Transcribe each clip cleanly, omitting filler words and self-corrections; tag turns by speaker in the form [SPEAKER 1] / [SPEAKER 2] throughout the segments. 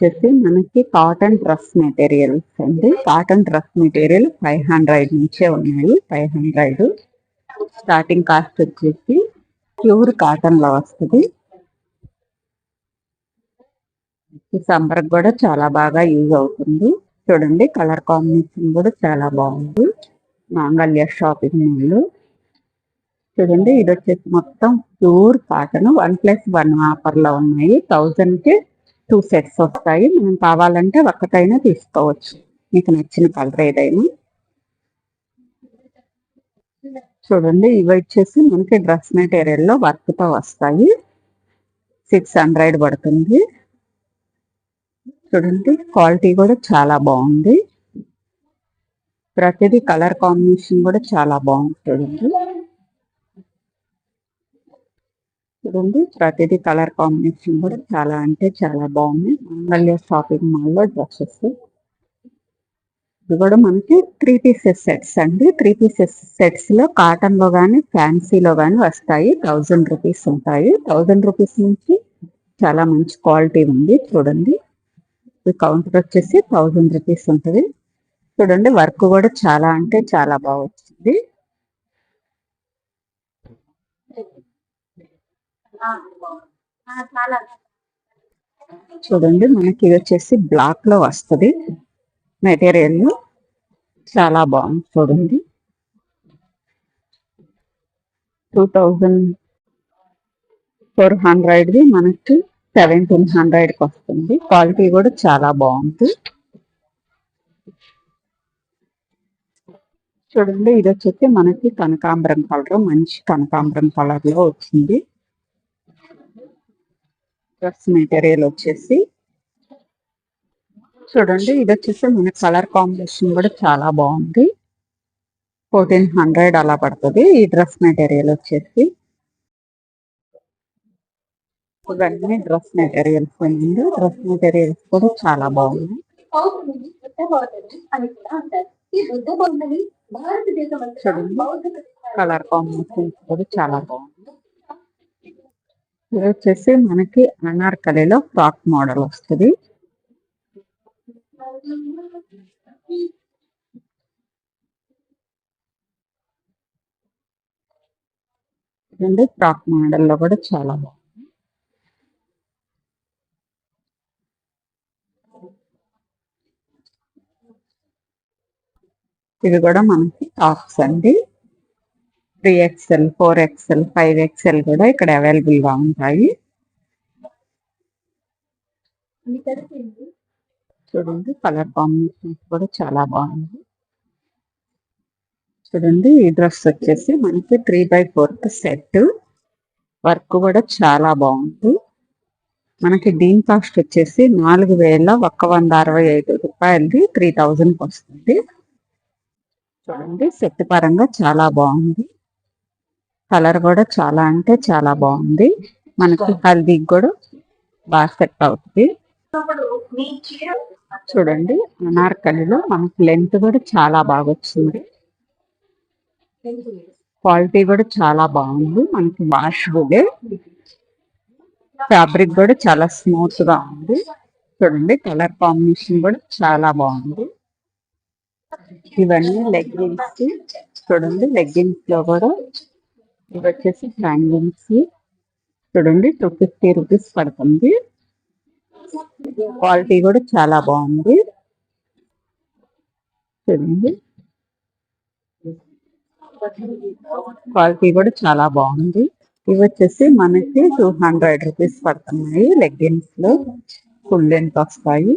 [SPEAKER 1] వచ్చేసి మనకి cotton dress materials అండి. కాటన్ డ్రెస్ మెటీరియల్ 500 నుంచే ఉన్నాయి. 500 స్టార్టింగ్ కాస్ట్ వచ్చేసి ప్యూర్ కాటన్ లో వస్తుంది. ఈ సమ్మర్ కూడా చాలా బాగా యూజ్ అవుతుంది. చూడండి కలర్ కాంబినేషన్ కూడా చాలా బాగుంది. మాంగళ్య షాపింగ్ మాల్ చూడండి, ఇది వచ్చేసి మొత్తం ప్యూర్ కాటన్ 1+1 ఆఫర్ లో ఉన్నాయి. 1000 కి 2 సెట్స్ వస్తాయి. మనం కావాలంటే ఒక్కటైనా తీసుకోవచ్చు, మీకు నచ్చిన కలర్ ఏదైనా. చూడండి ఇవి వచ్చేసి మనకి డ్రెస్ మెటీరియల్ లో వర్క్ తో వస్తాయి. 600 పడుతుంది. చూడండి క్వాలిటీ కూడా చాలా బాగుంది. ప్రతిదీ కలర్ కాంబినేషన్ కూడా చాలా బాగుంది. చూడండి ప్రతిదీ కలర్ కాంబినేషన్ కూడా చాలా అంటే చాలా బాగుంది. మంగళ్య షాపింగ్ మాల్ లో డ్రెస్సెస్ ఇది కూడా మనకి 3 పీసెస్ సెట్స్ అండి. 3 పీసెస్ సెట్స్ లో కాటన్ లో కానీ ఫ్యాన్సీలో కానీ వస్తాయి. 1000 రూపీస్ ఉంటాయి. 1000 రూపీస్ నుంచి చాలా మంచి క్వాలిటీ ఉంది. చూడండి ఈ కౌంటర్ వచ్చేసి 1000 రూపీస్ ఉంటుంది. చూడండి వర్క్ కూడా చాలా అంటే చాలా బాగా వచ్చింది. చూడండి మనకి ఇది వచ్చేసి బ్లాక్ లో వస్తుంది. మెటీరియల్ చాలా బాగుంది. చూడండి 2400 మనకి 1700 వస్తుంది. క్వాలిటీ కూడా చాలా బాగుంది. చూడండి ఇది వచ్చేసి మనకి కనకాంబరం కలర్, మంచి కనకాంబరం కలర్ లో వచ్చింది. డ్రెస్ మెటీరియల్ వచ్చేసి చూడండి ఇది వచ్చేసి మన కలర్ కాంబినేషన్ కూడా చాలా బాగుంది. 1400 అలా పడుతుంది. ఈ డ్రెస్ మెటీరియల్ వచ్చేసి ఇవన్నీ డ్రెస్ మెటీరియల్స్ అండి. డ్రెస్ మెటీరియల్స్ కూడా చాలా బాగుంది. చూడండి కలర్ కాంబినేషన్స్ కూడా చాలా బాగుంది. ఇది వచ్చేసి మనకి అనార్కలిలో ఫ్రాక్ మోడల్ వస్తుంది. ఫ్రాక్ మోడల్ లో కూడా చాలా బాగుంది. ఇది కూడా మనకి టాప్స్ అండి. 3XL, 4XL, 5XL కూడా ఇక్కడ అవైలబుల్ గా ఉంటాయి. చూడండి కలర్ కాంబినేషన్స్ కూడా చాలా బాగుంది. చూడండి ఈ డ్రెస్ వచ్చేసి మనకి 3/4 సెట్. వర్క్ కూడా చాలా బాగుంది. మనకి దీని కాస్ట్ వచ్చేసి 4165 రూపాయలది 3000 వస్తుంది. చూడండి సెట్ పరంగా చాలా బాగుంది. కలర్ కూడా చాలా అంటే చాలా బాగుంది. మనకి హల్దీకి కూడా బాగా సెట్ అవుతుంది. చూడండి అనార్కలిలో మనకి లెంత్ కూడా చాలా బాగా వచ్చింది. క్వాలిటీ కూడా చాలా బాగుంది. మనకి వాషబుల్, ఫ్యాబ్రిక్ కూడా చాలా స్మూత్ గా ఉంది. చూడండి కలర్ కాంబినేషన్ కూడా చాలా బాగుంది. ఇవన్నీ లెగ్గిన్స్. చూడండి లెగ్గిన్స్ లో కూడా ఇవి వచ్చేసి హ్యాంగింగ్స్. చూడండి 250 రూపీస్ పడుతుంది. క్వాలిటీ కూడా చాలా బాగుంది. చూడండి క్వాలిటీ కూడా చాలా బాగుంది. ఇవి వచ్చేసి మనకి 200 రూపీస్ పడుతున్నాయి. లెగ్గిన్స్ లో ఫుల్ లెంత్ వస్తాయి.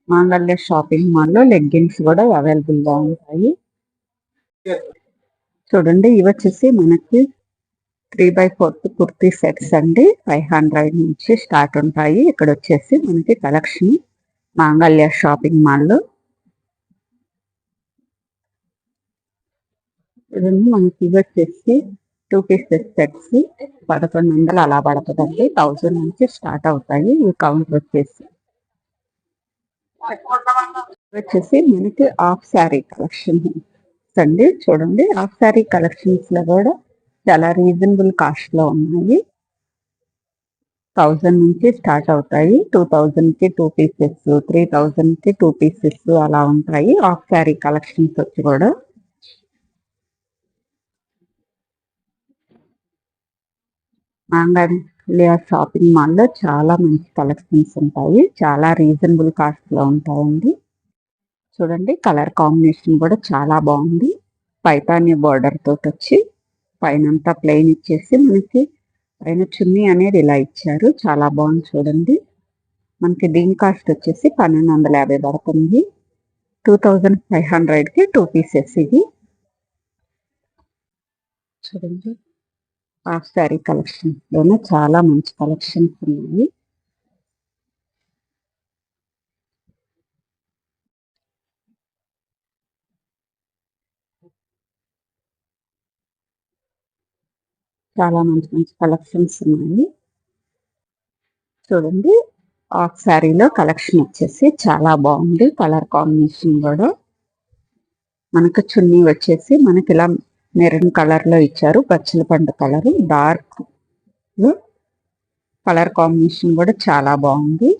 [SPEAKER 1] మాంగళ్య షాపింగ్ మాల్ లో లెగ్గిన్స్ కూడా అవైలబుల్ గా ఉంటాయి. చూడండి ఇవి వచ్చేసి మనకి 3/4 కుర్తీ సెట్స్ అండి. 500 నుంచి స్టార్ట్ ఉంటాయి. ఇక్కడ వచ్చేసి మనకి కలెక్షన్ మాంగళ్య షాపింగ్ మాల్ లో. చూడండి మనకి ఇవి వచ్చేసి 2 పీసెస్ సెట్స్ 1100 అలా పడుతుందండి. 1000 నుంచి స్టార్ట్ అవుతాయి. ఈ కౌంటర్ వచ్చేసి మనకి హాఫ్ శారీ కలెక్షన్ అండి. చూడండి హాఫ్ శారీ కలెక్షన్స్ లో కూడా చాలా రీజనబుల్ కాస్ట్ లో ఉన్నాయి. 1000 నుంచి స్టార్ట్ అవుతాయి. 2000కి 2 పీసెస్, 3000కి 2 పీసెస్ అలా ఉంటాయి. హాఫ్ శారీ కలెక్షన్స్ వచ్చి కూడా మాంగళ్య షాపింగ్ మాల్లో చాలా మంచి కలెక్షన్స్ ఉంటాయి. చాలా రీజనబుల్ కాస్ట్ లో ఉంటాయండి. చూడండి కలర్ కాంబినేషన్ కూడా చాలా బాగుంది. పైతాని బార్డర్ తోటి వచ్చి పైనంతా ప్లెయిన్ ఇచ్చేసి మనకి పైన చున్నీ అనేది ఇలా ఇచ్చారు. చాలా బాగుంది చూడండి. మనకి దీని కాస్ట్ వచ్చేసి 1250 పడుతుంది. 2500కి 2 పీసెస్ ఇది. చూడండి హాఫ్ శారీ కలెక్షన్స్ లోనే చాలా మంచి కలెక్షన్స్ ఉన్నాయి. చాలా మంచి మంచి కలెక్షన్స్ ఉన్నాయి. చూడండి హాఫ్ శారీలో కలెక్షన్ వచ్చేసి చాలా బాగుంది. కలర్ కాంబినేషన్ కూడా మనకు చున్నీ వచ్చేసి మనకి ఇలా మెరూన్ కలర్ లో ఇచ్చారు. పచ్చల పండు కలర్ డార్క్ లో కలర్ కాంబినేషన్ కూడా చాలా బాగుంది.